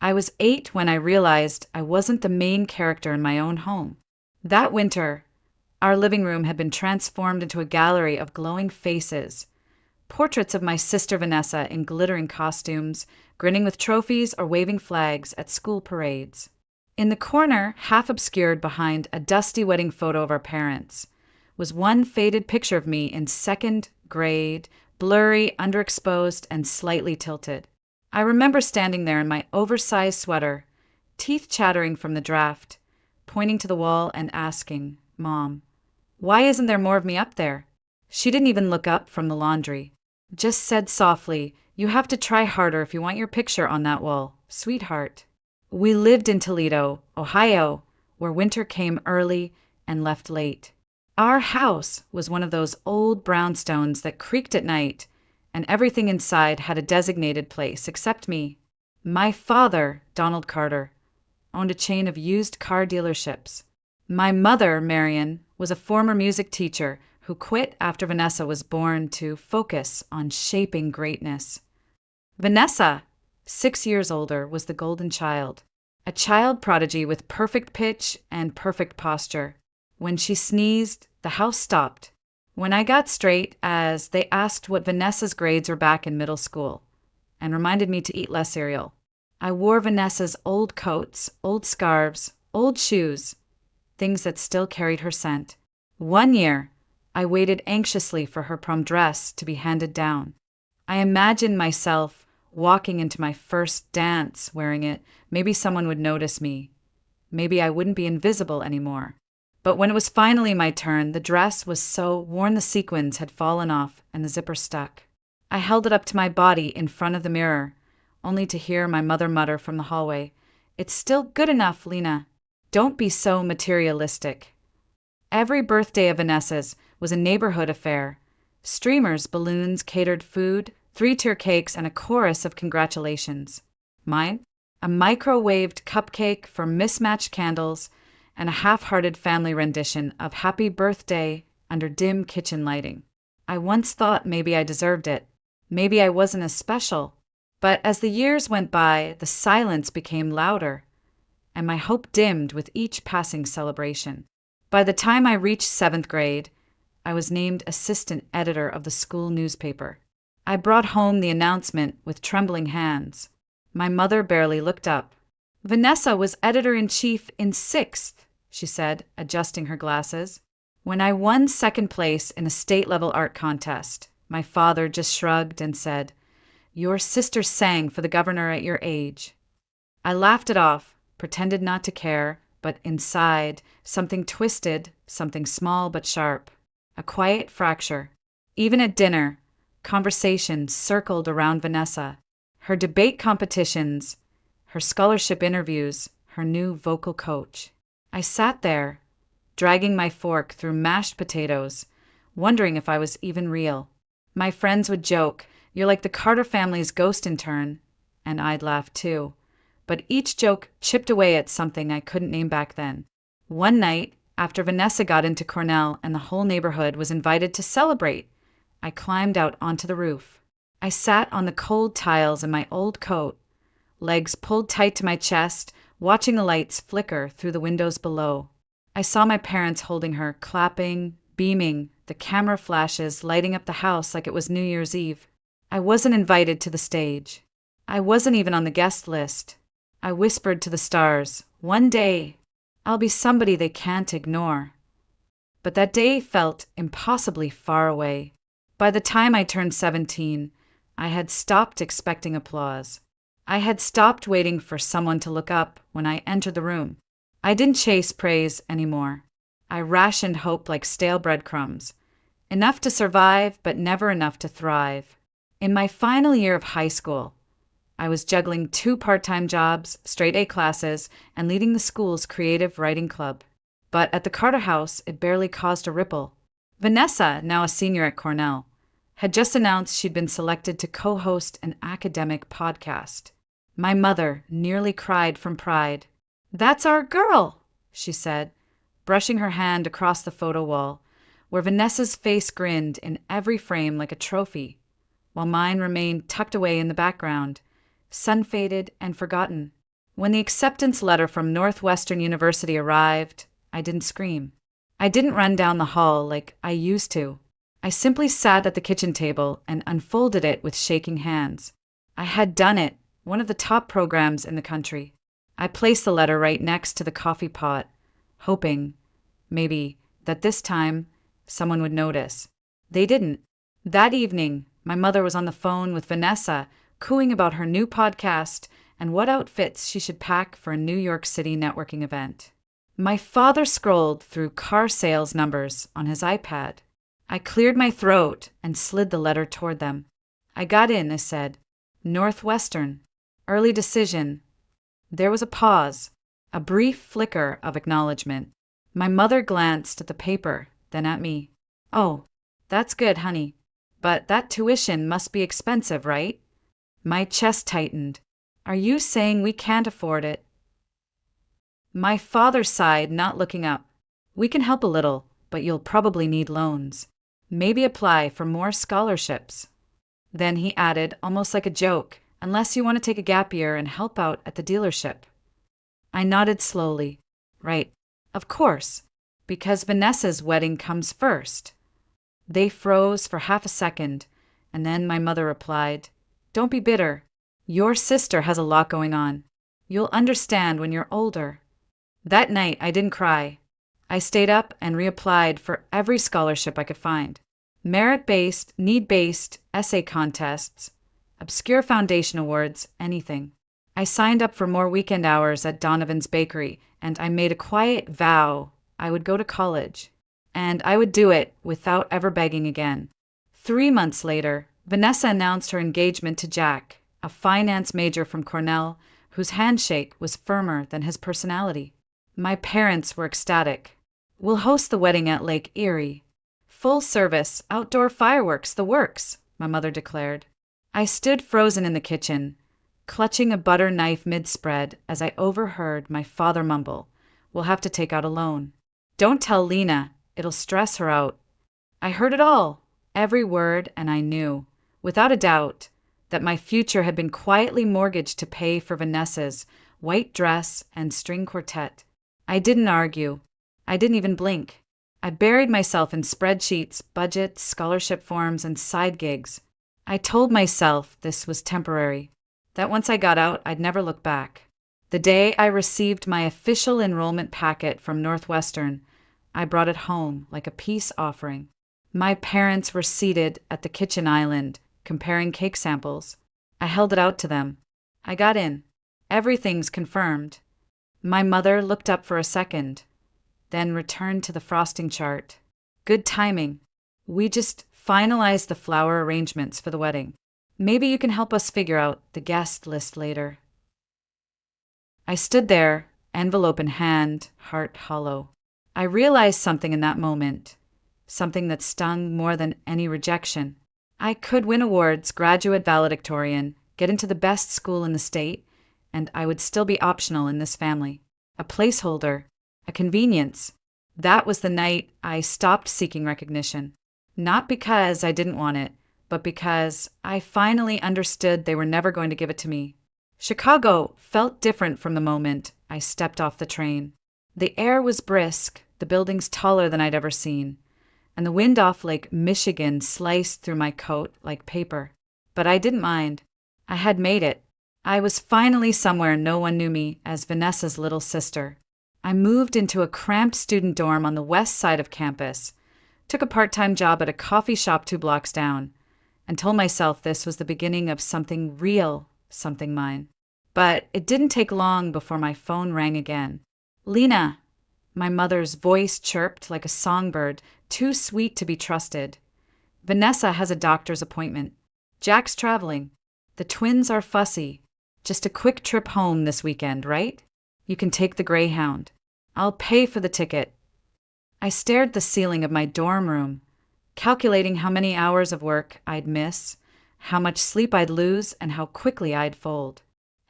I was 8 when I realized I wasn't the main character in my own home. That winter, our living room had been transformed into a gallery of glowing faces, portraits of my sister Vanessa in glittering costumes, grinning with trophies or waving flags at school parades. In the corner, half obscured behind a dusty wedding photo of our parents, was one faded picture of me in second grade, blurry, underexposed, and slightly tilted. I remember standing there in my oversized sweater, teeth chattering from the draft, pointing to the wall and asking, Mom, why isn't there more of me up there? She didn't even look up from the laundry. Just said softly, you have to try harder if you want your picture on that wall, sweetheart. We lived in Toledo, Ohio, where winter came early and left late. Our house was one of those old brownstones that creaked at night, and everything inside had a designated place except me. My father, Donald Carter, owned a chain of used car dealerships. My mother, Marion, was a former music teacher who quit after Vanessa was born to focus on shaping greatness. Vanessa, 6 years older, was the golden child, a child prodigy with perfect pitch and perfect posture. When she sneezed, the house stopped. When I got straight, as they asked what Vanessa's grades were back in middle school, and reminded me to eat less cereal. I wore Vanessa's old coats, old scarves, old shoes, things that still carried her scent. One year, I waited anxiously for her prom dress to be handed down. I imagined myself walking into my first dance wearing it. Maybe someone would notice me. Maybe I wouldn't be invisible anymore. But when it was finally my turn, the dress was so worn the sequins had fallen off and the zipper stuck. I held it up to my body in front of the mirror, only to hear my mother mutter from the hallway, "It's still good enough, Lena. Don't be so materialistic." Every birthday of Vanessa's was a neighborhood affair. Streamers, balloons, catered food, 3-tier cakes, and a chorus of congratulations. Mine? A microwaved cupcake for mismatched candles and a half-hearted family rendition of Happy Birthday under dim kitchen lighting. I once thought maybe I deserved it. Maybe I wasn't as special. But as the years went by, the silence became louder, and my hope dimmed with each passing celebration. By the time I reached 7th grade, I was named assistant editor of the school newspaper. I brought home the announcement with trembling hands. My mother barely looked up. "Vanessa was editor-in-chief in 6th, she said, adjusting her glasses. When I won 2nd place in a state-level art contest, my father just shrugged and said, "Your sister sang for the governor at your age." I laughed it off, pretended not to care, but inside, something twisted, something small but sharp. A quiet fracture. Even at dinner, conversation circled around Vanessa, her debate competitions, her scholarship interviews, her new vocal coach. I sat there, dragging my fork through mashed potatoes, wondering if I was even real. My friends would joke, "You're like the Carter family's ghost intern," and I'd laugh too. But each joke chipped away at something I couldn't name back then. One night, after Vanessa got into Cornell and the whole neighborhood was invited to celebrate, I climbed out onto the roof. I sat on the cold tiles in my old coat, legs pulled tight to my chest, watching the lights flicker through the windows below. I saw my parents holding her, clapping, beaming, the camera flashes lighting up the house like it was New Year's Eve. I wasn't invited to the stage. I wasn't even on the guest list. I whispered to the stars, "One day, I'll be somebody they can't ignore." But that day felt impossibly far away. By the time I turned 17, I had stopped expecting applause. I had stopped waiting for someone to look up when I entered the room. I didn't chase praise anymore. I rationed hope like stale breadcrumbs. Enough to survive, but never enough to thrive. In my final year of high school, I was juggling 2 part-time jobs, straight A classes, and leading the school's creative writing club. But at the Carter house, it barely caused a ripple. Vanessa, now a senior at Cornell, had just announced she'd been selected to co-host an academic podcast. My mother nearly cried from pride. "That's our girl," she said, brushing her hand across the photo wall, where Vanessa's face grinned in every frame like a trophy, while mine remained tucked away in the background, sun-faded and forgotten. When the acceptance letter from Northwestern University arrived, I didn't scream. I didn't run down the hall like I used to. I simply sat at the kitchen table and unfolded it with shaking hands. I had done it, one of the top programs in the country. I placed the letter right next to the coffee pot, hoping, maybe, that this time someone would notice. They didn't. That evening, my mother was on the phone with Vanessa, cooing about her new podcast and what outfits she should pack for a New York City networking event. My father scrolled through car sales numbers on his iPad. I cleared my throat and slid the letter toward them. I got in, I said, Northwestern, early decision. There was a pause, a brief flicker of acknowledgement. My mother glanced at the paper, then at me. Oh, that's good, honey. But that tuition must be expensive, right? My chest tightened. Are you saying we can't afford it? My father sighed, not looking up. We can help a little, but you'll probably need loans. Maybe apply for more scholarships. Then he added, almost like a joke, unless you want to take a gap year and help out at the dealership. I nodded slowly. Right, of course, because Vanessa's wedding comes first. They froze for half a second, and then my mother replied, Don't be bitter. Your sister has a lot going on. You'll understand when you're older. That night, I didn't cry. I stayed up and reapplied for every scholarship I could find. Merit-based, need-based, essay contests, obscure foundation awards, anything. I signed up for more weekend hours at Donovan's Bakery, and I made a quiet vow I would go to college. And I would do it without ever begging again. 3 months later, Vanessa announced her engagement to Jack, a finance major from Cornell, whose handshake was firmer than his personality. My parents were ecstatic. We'll host the wedding at Lake Erie. Full service, outdoor fireworks, the works, my mother declared. I stood frozen in the kitchen, clutching a butter knife mid-spread as I overheard my father mumble, We'll have to take out a loan. Don't tell Lena, it'll stress her out. I heard it all, every word, and I knew, without a doubt, that my future had been quietly mortgaged to pay for Vanessa's white dress and string quartet. I didn't argue. I didn't even blink. I buried myself in spreadsheets, budgets, scholarship forms, and side gigs. I told myself this was temporary, that once I got out, I'd never look back. The day I received my official enrollment packet from Northwestern, I brought it home like a peace offering. My parents were seated at the kitchen island, comparing cake samples. I held it out to them. I got in. Everything's confirmed. My mother looked up for a second, then returned to the frosting chart. Good timing. We just finalized the flower arrangements for the wedding. Maybe you can help us figure out the guest list later. I stood there, envelope in hand, heart hollow. I realized something in that moment, something that stung more than any rejection. I could win awards, graduate valedictorian, get into the best school in the state, and I would still be optional in this family. A placeholder, a convenience. That was the night I stopped seeking recognition. Not because I didn't want it, but because I finally understood they were never going to give it to me. Chicago felt different from the moment I stepped off the train. The air was brisk, the buildings taller than I'd ever seen, and the wind off Lake Michigan sliced through my coat like paper. But I didn't mind. I had made it. I was finally somewhere no one knew me as Vanessa's little sister. I moved into a cramped student dorm on the west side of campus, took a part-time job at a coffee shop 2 blocks down, and told myself this was the beginning of something real, something mine. But it didn't take long before my phone rang again. Lena! My mother's voice chirped like a songbird, too sweet to be trusted. Vanessa has a doctor's appointment. Jack's traveling. The twins are fussy. Just a quick trip home this weekend, right? You can take the Greyhound. I'll pay for the ticket. I stared at the ceiling of my dorm room, calculating how many hours of work I'd miss, how much sleep I'd lose, and how quickly I'd fold.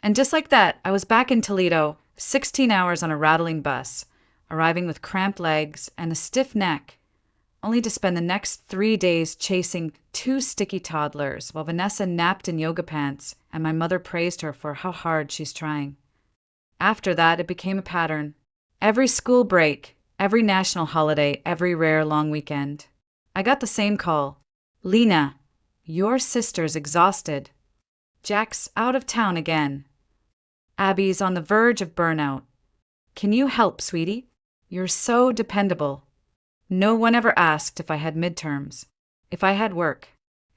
And just like that, I was back in Toledo, 16 hours on a rattling bus, arriving with cramped legs and a stiff neck, only to spend the next 3 days chasing 2 sticky toddlers while Vanessa napped in yoga pants and my mother praised her for how hard she's trying. After that, it became a pattern. Every school break, every national holiday, every rare long weekend. I got the same call. Lena, your sister's exhausted. Jack's out of town again. Abby's on the verge of burnout. Can you help, sweetie? You're so dependable. No one ever asked if I had midterms, if I had work,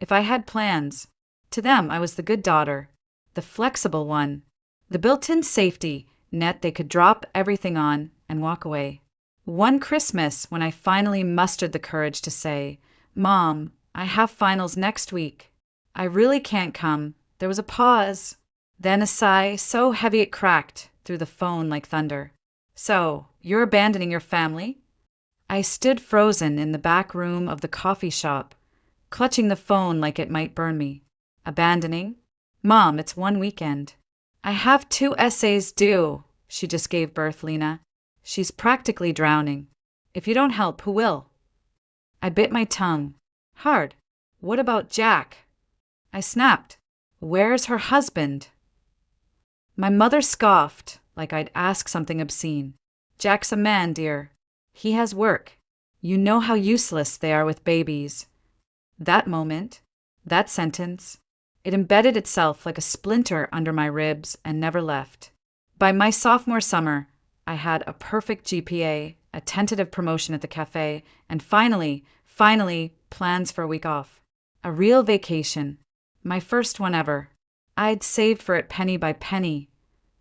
if I had plans. To them, I was the good daughter, the flexible one, the built-in safety net they could drop everything on and walk away. One Christmas, when I finally mustered the courage to say, "Mom, I have finals next week. I really can't come," there was a pause, then a sigh so heavy it cracked through the phone like thunder. "So, you're abandoning your family?" I stood frozen in the back room of the coffee shop, clutching the phone like it might burn me. Abandoning? Mom, it's one weekend. I have 2 essays due. She just gave birth, Lena. She's practically drowning. If you don't help, who will? I bit my tongue. Hard. What about Jack? I snapped. Where's her husband? My mother scoffed, like I'd ask something obscene. Jack's a man, dear. He has work. You know how useless they are with babies. That moment, that sentence, it embedded itself like a splinter under my ribs and never left. By my sophomore summer, I had a perfect GPA, a tentative promotion at the cafe, and finally, plans for a week off. A real vacation. My first one ever. I'd saved for it penny by penny,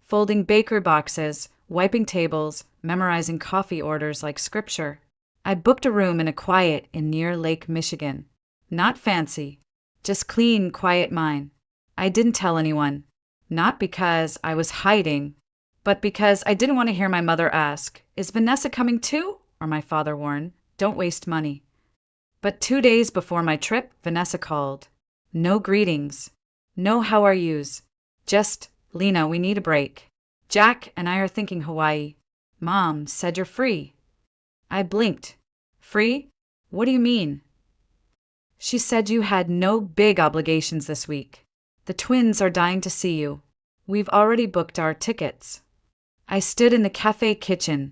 folding bakery boxes, wiping tables, memorizing coffee orders like scripture. I booked a room in a quiet inn near Lake Michigan. Not fancy, just clean, quiet mine. I didn't tell anyone, not because I was hiding, but because I didn't want to hear my mother ask, "Is Vanessa coming too?" Or my father warn, "Don't waste money." But 2 days before my trip, Vanessa called. No greetings, no how are yous, just, "Lena, we need a break. Jack and I are thinking Hawaii. Mom said you're free." I blinked. Free? What do you mean? She said you had no big obligations this week. The twins are dying to see you. We've already booked our tickets. I stood in the cafe kitchen,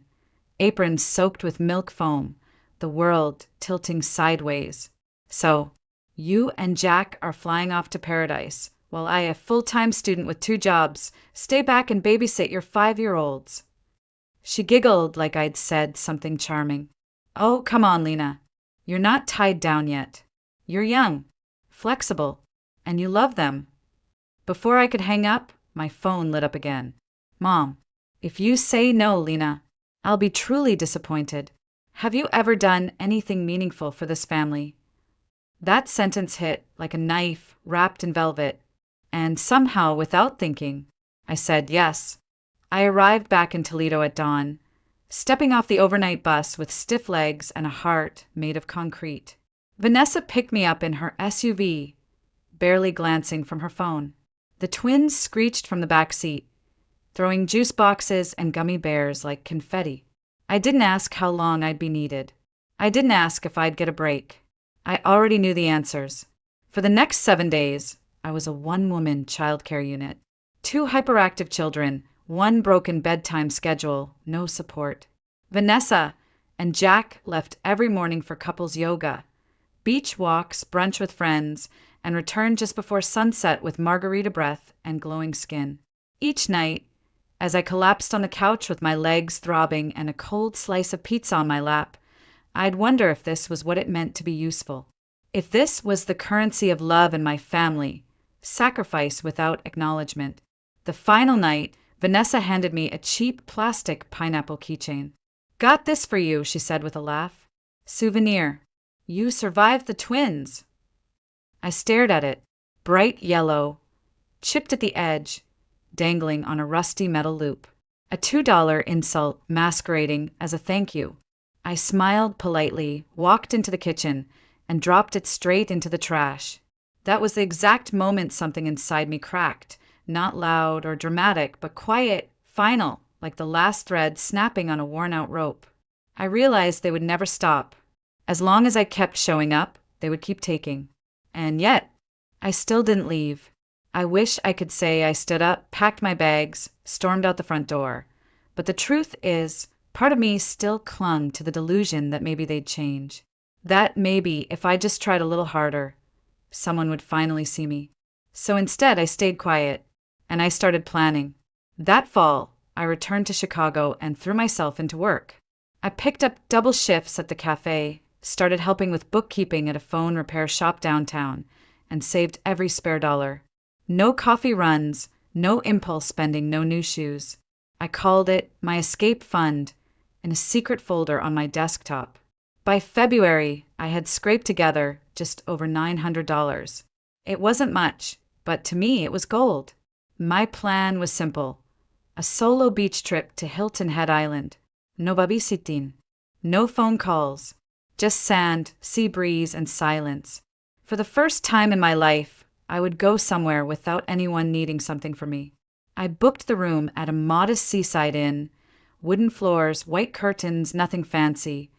apron soaked with milk foam, the world tilting sideways. So, you and Jack are flying off to paradise, while I, a full-time student with 2 jobs, stay back and babysit your 5-year-olds. She giggled like I'd said something charming. Oh, come on, Lena. You're not tied down yet. You're young, flexible, and you love them. Before I could hang up, my phone lit up again. Mom, if you say no, Lena, I'll be truly disappointed. Have you ever done anything meaningful for this family? That sentence hit like a knife wrapped in velvet, and somehow, without thinking, I said yes. I arrived back in Toledo at dawn, stepping off the overnight bus with stiff legs and a heart made of concrete. Vanessa picked me up in her SUV, barely glancing from her phone. The twins screeched from the back seat, throwing juice boxes and gummy bears like confetti. I didn't ask how long I'd be needed. I didn't ask if I'd get a break. I already knew the answers. For the next 7 days, I was a one-woman childcare unit. 2 hyperactive children, 1 broken bedtime schedule, no support. Vanessa and Jack left every morning for couples yoga, beach walks, brunch with friends, and returned just before sunset with margarita breath and glowing skin. Each night, as I collapsed on the couch with my legs throbbing and a cold slice of pizza on my lap, I'd wonder if this was what it meant to be useful. If this was the currency of love in my family, sacrifice without acknowledgement. The final night, Vanessa handed me a cheap plastic pineapple keychain. "Got this for you," she said with a laugh. "Souvenir. You survived the twins." I stared at it, bright yellow, chipped at the edge, dangling on a rusty metal loop. A $2 insult masquerading as a thank you. I smiled politely, walked into the kitchen, and dropped it straight into the trash. That was the exact moment something inside me cracked, not loud or dramatic, but quiet, final, like the last thread snapping on a worn-out rope. I realized they would never stop. As long as I kept showing up, they would keep taking. And yet, I still didn't leave. I wish I could say I stood up, packed my bags, stormed out the front door. But the truth is, part of me still clung to the delusion that maybe they'd change. That maybe, if I just tried a little harder, someone would finally see me. So instead, I stayed quiet, and I started planning. That fall, I returned to Chicago and threw myself into work. I picked up double shifts at the cafe, started helping with bookkeeping at a phone repair shop downtown, and saved every spare dollar. No coffee runs, no impulse spending, no new shoes. I called it my escape fund in a secret folder on my desktop. By February, I had scraped together just over $900. It wasn't much, but to me it was gold. My plan was simple. A solo beach trip to Hilton Head Island. No babysitting. No phone calls. Just sand, sea breeze, and silence. For the first time in my life, I would go somewhere without anyone needing something from me. I booked the room at a modest seaside inn. Wooden floors, white curtains, nothing fancy,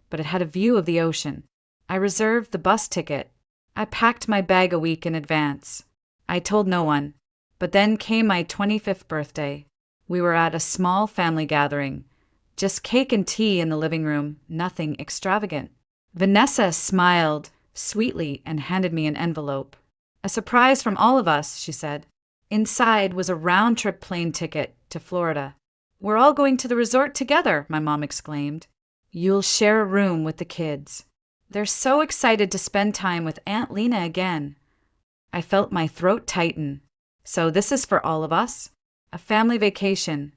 but it had a view of the ocean. I reserved the bus ticket. I packed my bag a week in advance. I told no one. But then came my 25th birthday. We were at a small family gathering. Just cake and tea in the living room, nothing extravagant. Vanessa smiled sweetly and handed me an envelope. A surprise from all of us, she said. Inside was a round-trip plane ticket to Florida. We're all going to the resort together, my mom exclaimed. You'll share a room with the kids. They're so excited to spend time with Aunt Lena again. I felt my throat tighten. So this is for all of us? A family vacation.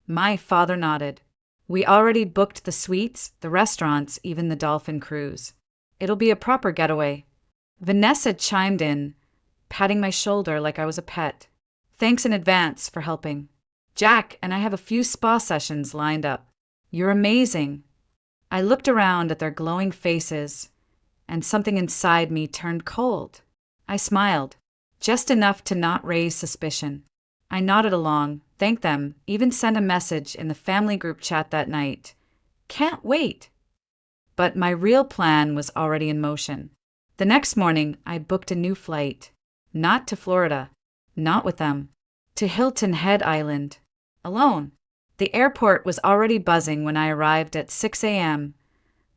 My father nodded. We already booked the suites, the restaurants, even the dolphin cruise. It'll be a proper getaway. Vanessa chimed in, patting my shoulder like I was a pet. Thanks in advance for helping. Jack and I have a few spa sessions lined up. You're amazing. I looked around at their glowing faces, and something inside me turned cold. I smiled, just enough to not raise suspicion. I nodded along, thanked them, even sent a message in the family group chat that night. Can't wait. But my real plan was already in motion. The next morning, I booked a new flight. Not to Florida. Not with them. To Hilton Head Island. Alone. The airport was already buzzing when I arrived at 6 a.m.,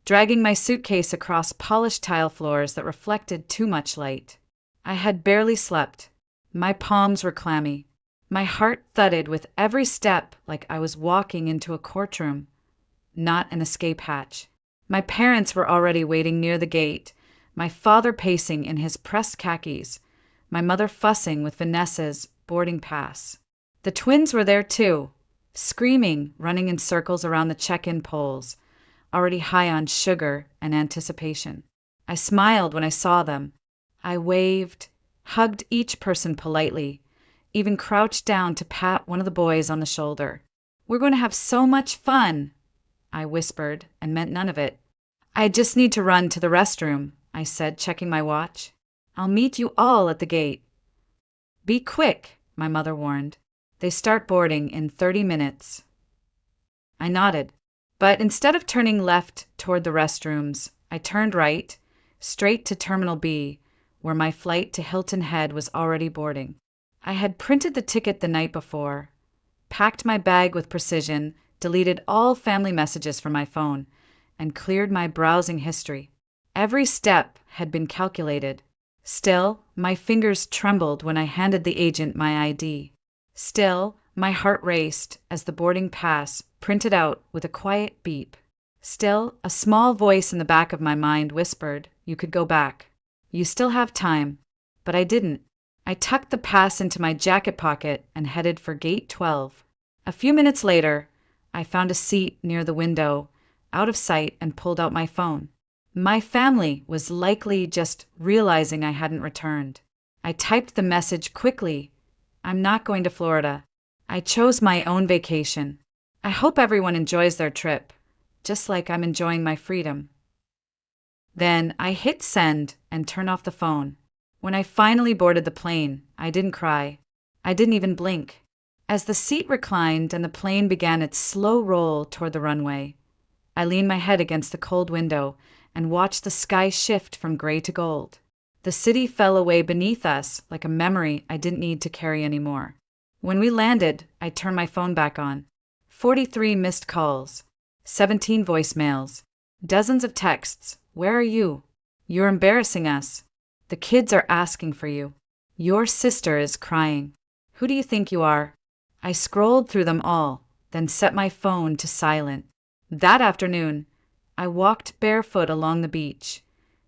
dragging my suitcase across polished tile floors that reflected too much light. I had barely slept. My palms were clammy. My heart thudded with every step like I was walking into a courtroom, not an escape hatch. My parents were already waiting near the gate, my father pacing in his pressed khakis, my mother fussing with Vanessa's boarding pass. The twins were there too, screaming, running in circles around the check-in poles, already high on sugar and anticipation. I smiled when I saw them. I waved, hugged each person politely, even crouched down to pat one of the boys on the shoulder. We're going to have so much fun, I whispered, and meant none of it. I just need to run to the restroom, I said, checking my watch. I'll meet you all at the gate. Be quick, my mother warned. They start boarding in 30 minutes. I nodded, but instead of turning left toward the restrooms, I turned right, straight to Terminal B, where my flight to Hilton Head was already boarding. I had printed the ticket the night before, packed my bag with precision, deleted all family messages from my phone, and cleared my browsing history. Every step had been calculated. Still, my fingers trembled when I handed the agent my ID. Still, my heart raced as the boarding pass printed out with a quiet beep. Still, a small voice in the back of my mind whispered, "You could go back. You still have time." But I didn't. I tucked the pass into my jacket pocket and headed for Gate 12. A few minutes later, I found a seat near the window, out of sight, and pulled out my phone. My family was likely just realizing I hadn't returned. I typed the message quickly. I'm not going to Florida. I chose my own vacation. I hope everyone enjoys their trip, just like I'm enjoying my freedom. Then I hit send and turned off the phone. When I finally boarded the plane, I didn't cry. I didn't even blink. As the seat reclined and the plane began its slow roll toward the runway, I leaned my head against the cold window and watched the sky shift from gray to gold. The city fell away beneath us like a memory I didn't need to carry anymore. When we landed, I turned my phone back on. 43 missed calls, 17 voicemails, dozens of texts. Where are you? You're embarrassing us. The kids are asking for you. Your sister is crying. Who do you think you are? I scrolled through them all, then set my phone to silent. That afternoon, I walked barefoot along the beach,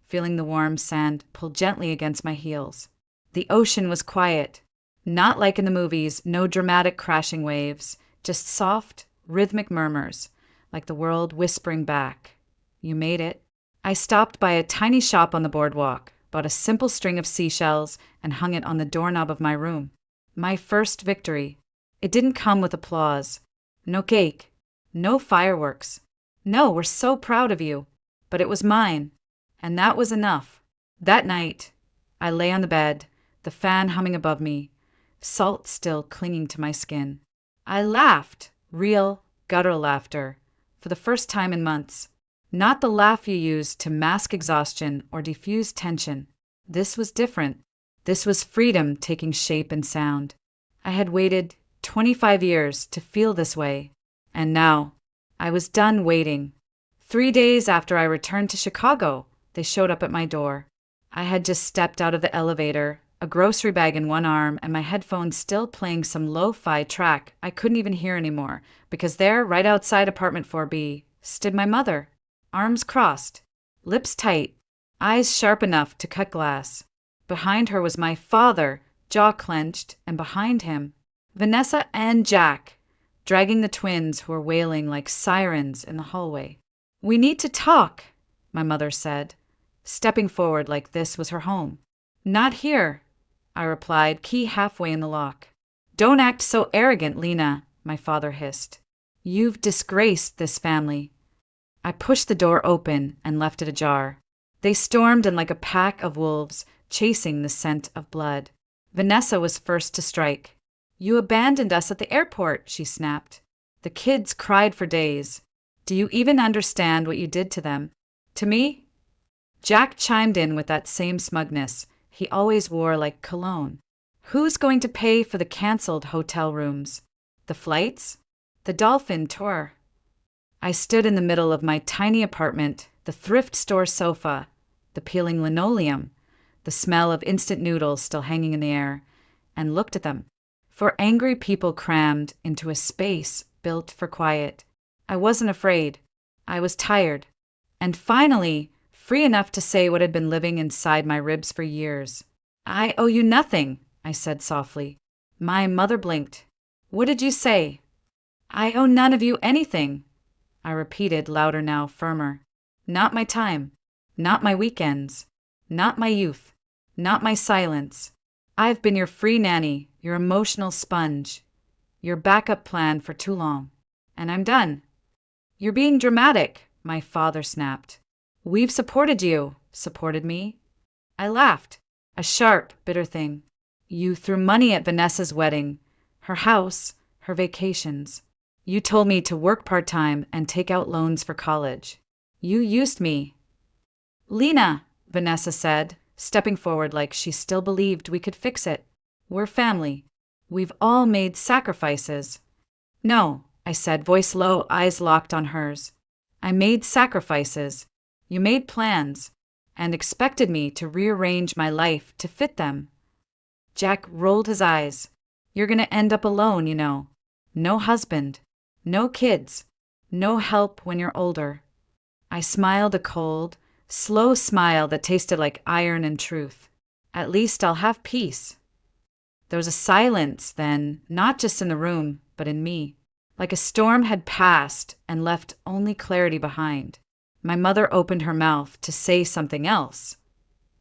feeling the warm sand pull gently against my heels. The ocean was quiet, not like in the movies, no dramatic crashing waves, just soft, rhythmic murmurs, like the world whispering back. You made it. I stopped by a tiny shop on the boardwalk, bought a simple string of seashells, and hung it on the doorknob of my room. My first victory. It didn't come with applause. No cake. No fireworks. No, we're so proud of you. But it was mine. And that was enough. That night, I lay on the bed, the fan humming above me, salt still clinging to my skin. I laughed, real, guttural laughter, for the first time in months. Not the laugh you use to mask exhaustion or diffuse tension. This was different. This was freedom taking shape and sound. I had waited 25 years to feel this way, and now I was done waiting. 3 days after I returned to Chicago, they showed up at my door. I had just stepped out of the elevator, a grocery bag in one arm, and my headphones still playing some lo-fi track I couldn't even hear anymore, because there, right outside apartment 4B, stood my mother, arms crossed, lips tight, eyes sharp enough to cut glass. Behind her was my father, jaw clenched, and behind him, Vanessa and Jack, dragging the twins who were wailing like sirens in the hallway. "We need to talk," my mother said, stepping forward like this was her home. "Not here," I replied, key halfway in the lock. "Don't act so arrogant, Lena," my father hissed. "You've disgraced this family." I pushed the door open and left it ajar. They stormed in like a pack of wolves, chasing the scent of blood. Vanessa was first to strike. "You abandoned us at the airport," she snapped. "The kids cried for days. Do you even understand what you did to them? To me?" Jack chimed in with that same smugness he always wore like cologne. "Who's going to pay for the canceled hotel rooms? The flights? The dolphin tour?" I stood in the middle of my tiny apartment, the thrift store sofa, the peeling linoleum, the smell of instant noodles still hanging in the air, and looked at them. For angry people crammed into a space built for quiet. I wasn't afraid. I was tired. And finally, free enough to say what had been living inside my ribs for years. "I owe you nothing," I said softly. My mother blinked. "What did you say?" "I owe none of you anything," I repeated, louder now, firmer. "Not my time. Not my weekends. Not my youth. Not my silence. I've been your free nanny, your emotional sponge, your backup plan for too long. And I'm done." "You're being dramatic," my father snapped. "We've supported you, supported me." I laughed, a sharp, bitter thing. "You threw money at Vanessa's wedding, her house, her vacations. You told me to work part-time and take out loans for college. You used me." "Lena," Vanessa said, stepping forward like she still believed we could fix it. "We're family. We've all made sacrifices." "No," I said, voice low, eyes locked on hers. "I made sacrifices. You made plans, and expected me to rearrange my life to fit them." Jack rolled his eyes. "You're going to end up alone, you know. No husband. No kids. No help when you're older." I smiled a cold, slow smile that tasted like iron and truth. "At least I'll have peace." There was a silence then, not just in the room, but in me. Like a storm had passed and left only clarity behind. My mother opened her mouth to say something else,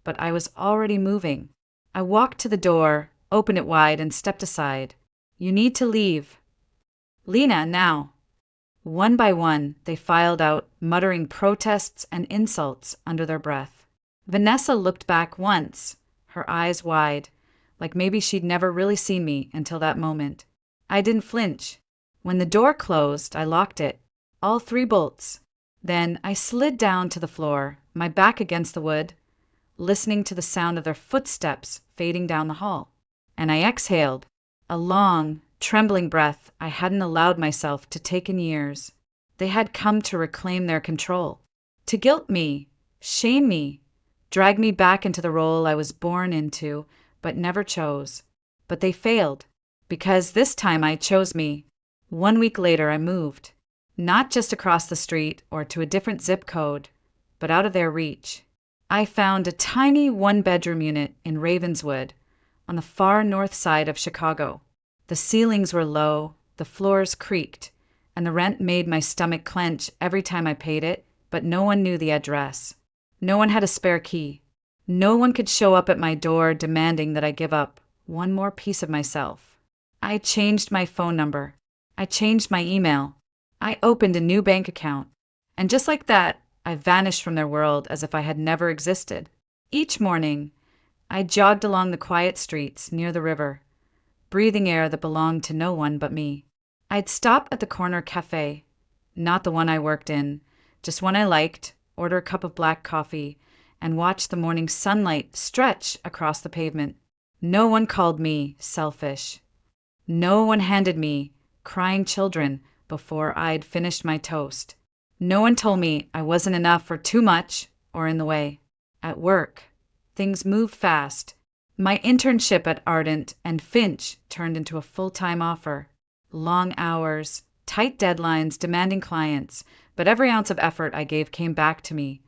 but I was already moving. I walked to the door, opened it wide, and stepped aside. "You need to leave." "Lena, now." One by one, they filed out, muttering protests and insults under their breath. Vanessa looked back once, her eyes wide, like maybe she'd never really seen me until that moment. I didn't flinch. When the door closed, I locked it, all 3 bolts. Then I slid down to the floor, my back against the wood, listening to the sound of their footsteps fading down the hall. And I exhaled, a long, trembling breath I hadn't allowed myself to take in years. They had come to reclaim their control, to guilt me, shame me, drag me back into the role I was born into but never chose. But they failed, because this time I chose me. 1 week later I moved, not just across the street or to a different zip code, but out of their reach. I found a tiny one-bedroom unit in Ravenswood, on the far north side of Chicago. The ceilings were low, the floors creaked, and the rent made my stomach clench every time I paid it, but no one knew the address. No one had a spare key. No one could show up at my door demanding that I give up one more piece of myself. I changed my phone number. I changed my email. I opened a new bank account. And just like that, I vanished from their world as if I had never existed. Each morning, I jogged along the quiet streets near the river, breathing air that belonged to no one but me. I'd stop at the corner cafe, not the one I worked in, just one I liked, order a cup of black coffee, and watch the morning sunlight stretch across the pavement. No one called me selfish. No one handed me crying children before I'd finished my toast. No one told me I wasn't enough or too much or in the way. At work, things moved fast. My internship at Ardent and Finch turned into a full-time offer. Long hours, tight deadlines, demanding clients, but every ounce of effort I gave came back to me,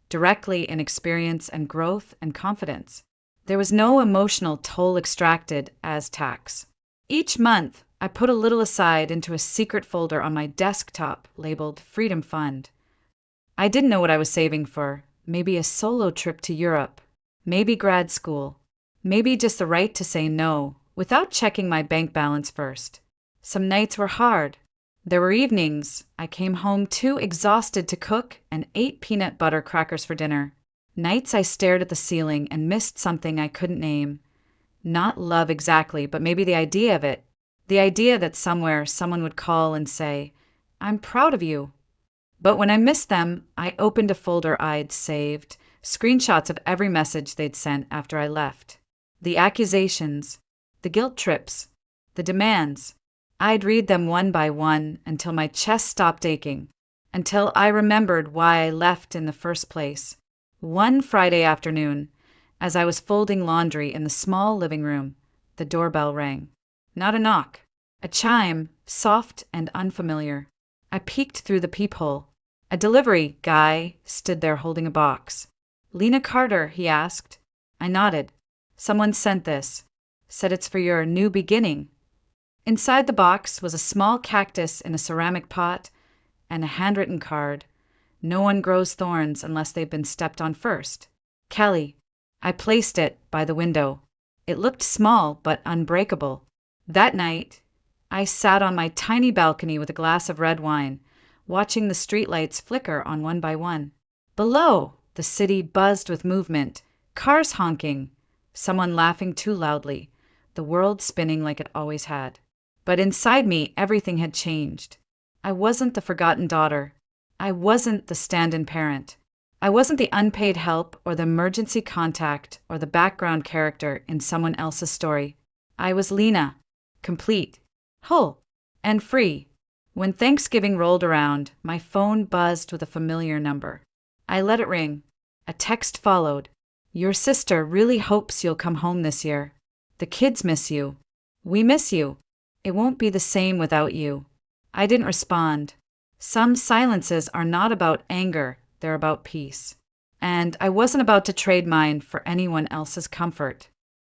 directly in experience and growth and confidence. There was no emotional toll extracted as tax. Each month, I put a little aside into a secret folder on my desktop labeled Freedom Fund. I didn't know what I was saving for. Maybe a solo trip to Europe, maybe grad school, maybe just the right to say no without checking my bank balance first. Some nights were hard. There were evenings I came home too exhausted to cook and ate peanut butter crackers for dinner. Nights I stared at the ceiling and missed something I couldn't name. Not love exactly, but maybe the idea of it. The idea that somewhere someone would call and say, "I'm proud of you." But when I missed them, I opened a folder I'd saved, screenshots of every message they'd sent after I left. The accusations, the guilt trips, the demands. I'd read them one by one until my chest stopped aching, until I remembered why I left in the first place. One Friday afternoon, as I was folding laundry in the small living room, the doorbell rang. Not a knock, a chime, soft and unfamiliar. I peeked through the peephole. A delivery guy stood there holding a box. "Lena Carter," he asked. I nodded. "Someone sent this. Said it's for your new beginning." Inside the box was a small cactus in a ceramic pot and a handwritten card. "No one grows thorns unless they've been stepped on first. Kelly." I placed it by the window. It looked small but unbreakable. That night, I sat on my tiny balcony with a glass of red wine, watching the streetlights flicker on one by one. Below, the city buzzed with movement, cars honking, someone laughing too loudly, the world spinning like it always had. But inside me, everything had changed. I wasn't the forgotten daughter. I wasn't the stand-in parent. I wasn't the unpaid help or the emergency contact or the background character in someone else's story. I was Lena, complete, whole, and free. When Thanksgiving rolled around, my phone buzzed with a familiar number. I let it ring. A text followed. "Your sister really hopes you'll come home this year. The kids miss you. We miss you. It won't be the same without you." I didn't respond. Some silences are not about anger, they're about peace. And I wasn't about to trade mine for anyone else's comfort.